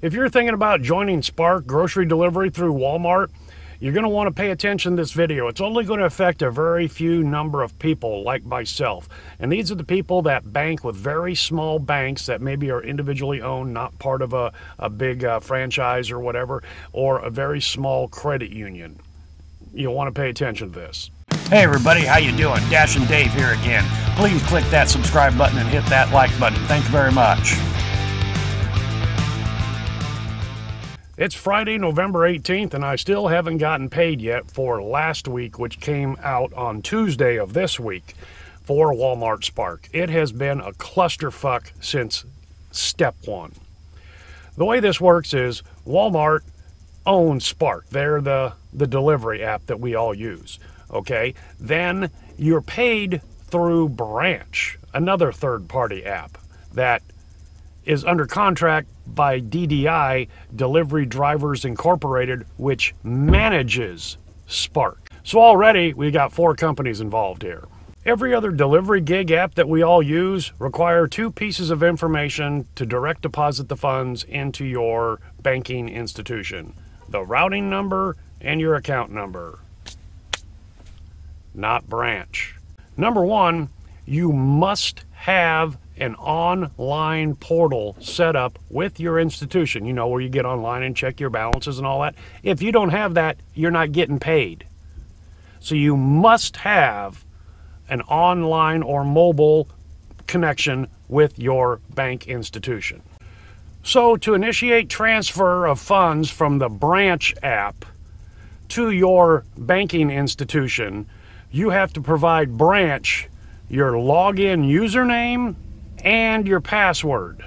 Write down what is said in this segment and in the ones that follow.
If you're thinking about joining Spark grocery delivery through Walmart, you're going to want to pay attention to this video. It's only going to affect a very few number of people like myself. And these are the people that bank with very small banks that maybe are individually owned, not part of a big franchise or whatever, or a very small credit union. You'll want to pay attention to this. Hey everybody, how you doing? Dash and Dave here again. Please click that subscribe button and hit that like button. Thank you very much. It's Friday, November 18th, and I still haven't gotten paid yet for last week, which came out on Tuesday of this week for Walmart Spark. It has been a clusterfuck since step one. The way this works is Walmart owns Spark. They're the delivery app that we all use. Okay, then you're paid through Branch, another third-party app that is under contract by DDI, Delivery Drivers Incorporated, which manages Spark. So already we got 4 companies involved here. Every other delivery gig app that we all use require 2 pieces of information to direct deposit the funds into your banking institution: the routing number and your account number. Not Branch. Number 1, you must have an online portal set up with your institution, you know, where you get online and check your balances and all that. If you don't have that, you're not getting paid. So you must have an online or mobile connection with your bank institution. So to initiate transfer of funds from the Branch app to your banking institution, you have to provide Branch your login username and your password.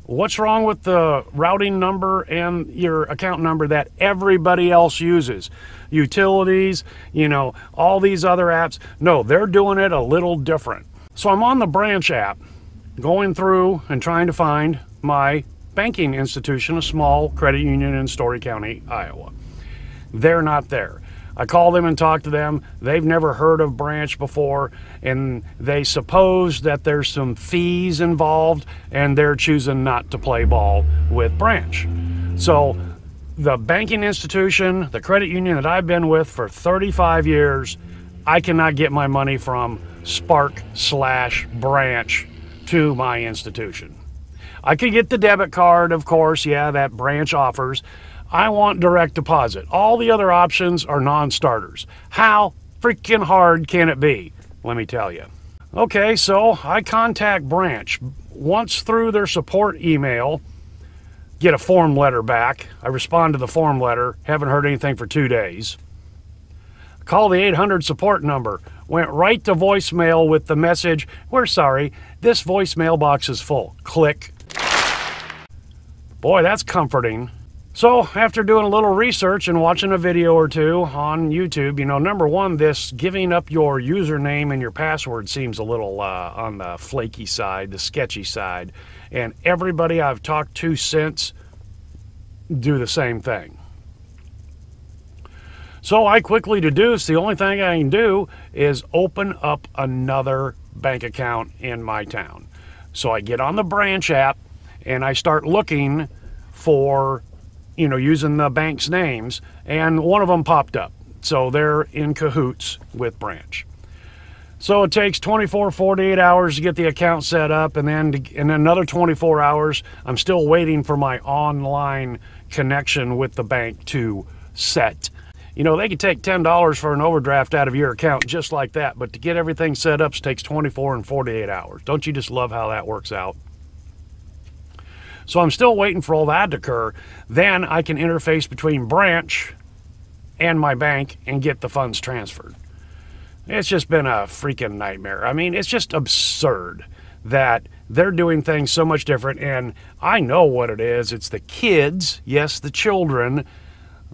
What's wrong with the routing number and your account number that everybody else uses? Utilities, you know, all these other apps. No, they're doing it a little different. So I'm on the Branch app, going through and trying to find my banking institution, a small credit union in Story County, Iowa. They're not there. I call them and talk to them. They've never heard of Branch before, and they suppose that there's some fees involved, and they're choosing not to play ball with Branch. So the banking institution, the credit union that I've been with for 35 years, I cannot get my money from Spark/Branch to my institution. I could get the debit card, of course, yeah, that Branch offers. I want direct deposit. All the other options are non-starters. How freaking hard can it be? Let me tell you. Okay, so I contact Branch. Once through their support email, get a form letter back. I respond to the form letter, haven't heard anything for 2 days. Call the 800 support number. Went right to voicemail with the message, "We're sorry, this voicemail box is full." Click. Boy, that's comforting. So after doing a little research and watching a video or 2 on YouTube, you know, number 1, this giving up your username and your password seems a little on the flaky side, the sketchy side. And everybody I've talked to since do the same thing. So I quickly deduce the only thing I can do is open up another bank account in my town. So I get on the Branch app and I start looking for, you know, using the bank's names, and one of them popped up. So they're in cahoots with Branch. So it takes 24, 48 hours to get the account set up, and then another 24 hours, I'm still waiting for my online connection with the bank to set. You know, they could take $10 for an overdraft out of your account just like that, but to get everything set up takes 24 and 48 hours. Don't you just love how that works out? So I'm still waiting for all that to occur. Then I can interface between Branch and my bank and get the funds transferred. It's just been a freaking nightmare. I mean, it's just absurd that they're doing things so much different. And I know what it is. It's the kids, yes, the children,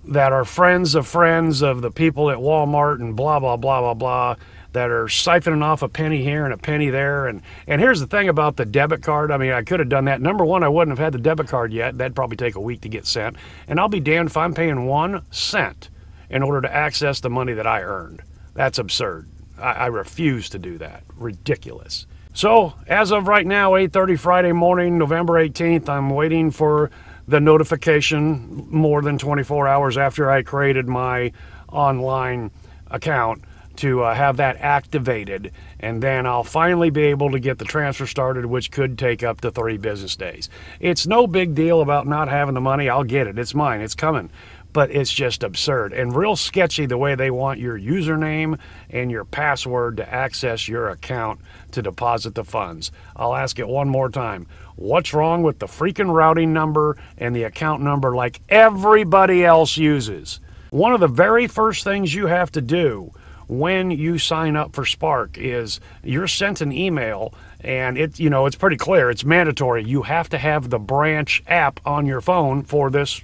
that are friends of the people at Walmart and blah, blah, blah, blah, blah, that are siphoning off a penny here and a penny there. And here's the thing about the debit card. I mean, I could have done that. Number 1, I wouldn't have had the debit card yet. That'd probably take a week to get sent. And I'll be damned if I'm paying 1 cent in order to access the money that I earned. That's absurd. I refuse to do that. Ridiculous. So as of right now, 8:30 Friday morning, November 18th, I'm waiting for the notification more than 24 hours after I created my online account to have that activated, and then I'll finally be able to get the transfer started, which could take up to 3 business days. It's no big deal about not having the money. I'll get it. It's mine. It's coming. But it's just absurd and real sketchy the way they want your username and your password to access your account to deposit the funds. I'll ask it one more time. What's wrong with the freaking routing number and the account number like everybody else uses? One of the very first things you have to do when you sign up for Spark is you're sent an email, and it's pretty clear. It's mandatory. You have to have the branch app on your phone for this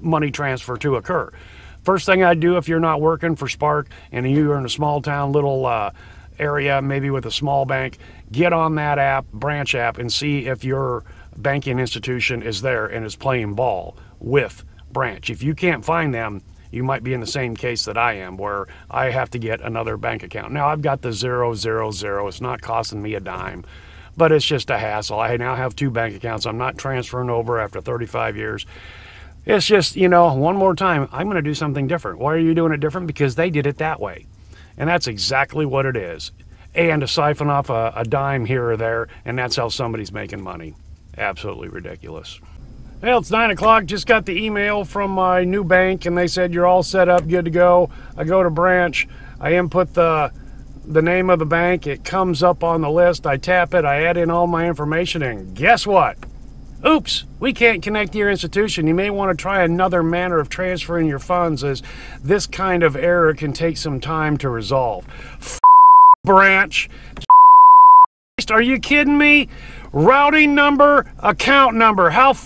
money transfer to occur. First thing I do if you're not working for Spark and you're in a small town little area, maybe with a small bank, get on that app, branch app, and see if your banking institution is there and is playing ball with branch. If you can't find them, you might be in the same case that I am, where I have to get another bank account. Now I've got the 000. It's not costing me a dime, but it's just a hassle. I now have 2 bank accounts. I'm not transferring over after 35 years. It's just, one more time, I'm going to do something different. Why are you doing it different? Because they did it that way. And that's exactly what it is. And to siphon off a dime here or there, and that's how somebody's making money. Absolutely ridiculous. Well, it's 9 o'clock. Just got the email from my new bank, and they said you're all set up, good to go. I go to branch. I input the name of the bank. It comes up on the list. I tap it. I add in all my information, and guess what? Oops, we can't connect to your institution. You may want to try another manner of transferring your funds, as this kind of error can take some time to resolve. Branch. Are you kidding me? Routing number, account number. How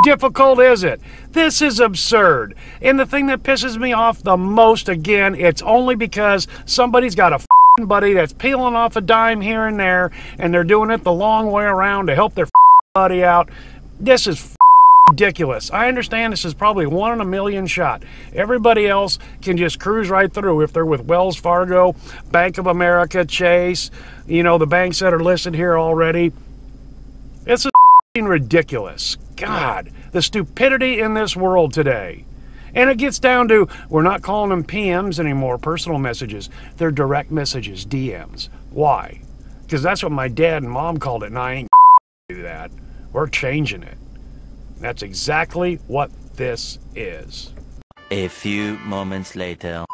difficult is it? This is absurd. And the thing that pisses me off the most, again, it's only because somebody's got a buddy that's peeling off a dime here and there, and they're doing it the long way around to help their buddy out. This is ridiculous. I understand this is probably 1 in a million shot. Everybody else can just cruise right through if they're with Wells Fargo, Bank of America, Chase, the banks that are listed here already. It's ridiculous. God, the stupidity in this world today. And it gets down to, we're not calling them PMs anymore, personal messages. They're direct messages, DMs. Why? Because that's what my dad and mom called it, and I ain't do that. We're changing it. That's exactly what this is. A few moments later.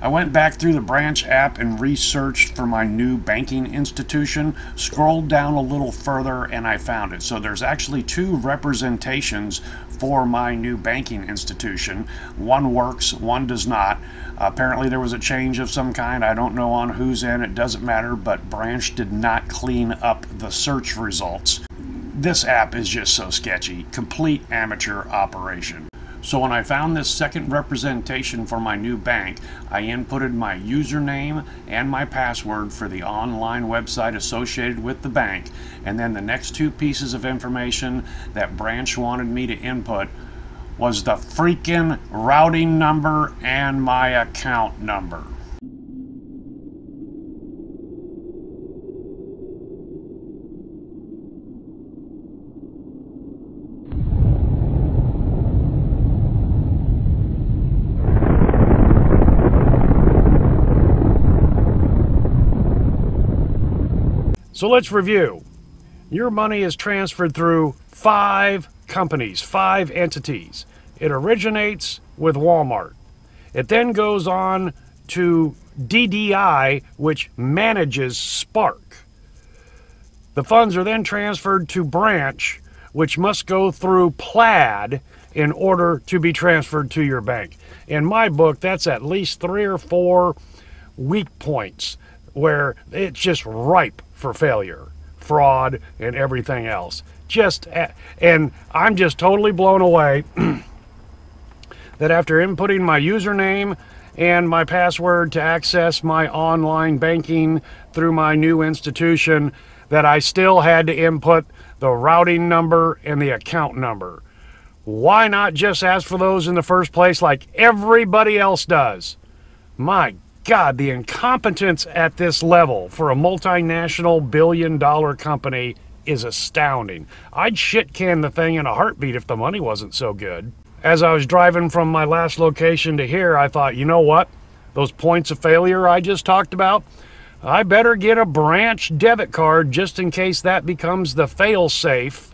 I went back through the branch app and researched for my new banking institution, scrolled down a little further, and I found it. So there's actually 2 representations for my new banking institution. One works, one does not. Apparently there was a change of some kind. I don't know on whose end, it doesn't matter, but Branch did not clean up the search results. This app is just so sketchy. Complete amateur operation. So when I found this second representation for my new bank, I inputted my username and my password for the online website associated with the bank, and then the next 2 pieces of information that Branch wanted me to input was the freaking routing number and my account number. So let's review. Your money is transferred through 5 companies, 5 entities. It originates with Walmart. It then goes on to DDI, which manages Spark. The funds are then transferred to Branch, which must go through Plaid in order to be transferred to your bank. In my book, that's at least 3 or 4 weak points where it's just ripe for failure, fraud, and everything else. And I'm just totally blown away that after inputting my username and my password to access my online banking through my new institution, that I still had to input the routing number and the account number. Why not just ask for those in the first place like everybody else does? My God, the incompetence at this level for a multinational billion-dollar company is astounding. I'd shit can the thing in a heartbeat if the money wasn't so good. As I was driving from my last location to here, I thought, you know what? Those points of failure I just talked about, I better get a branch debit card just in case that becomes the fail-safe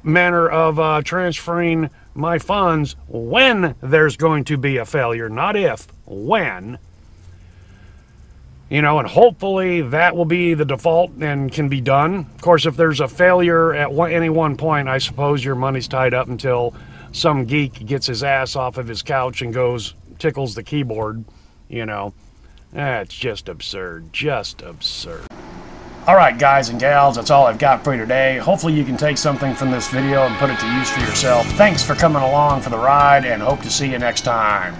manner of transferring my funds when there's going to be a failure, not if, when. You know, and hopefully that will be the default and can be done. Of course, if there's a failure at any one point, I suppose your money's tied up until some geek gets his ass off of his couch and goes, tickles the keyboard, you know. That's just absurd, just absurd. Alright guys and gals, that's all I've got for you today. Hopefully you can take something from this video and put it to use for yourself. Thanks for coming along for the ride and hope to see you next time.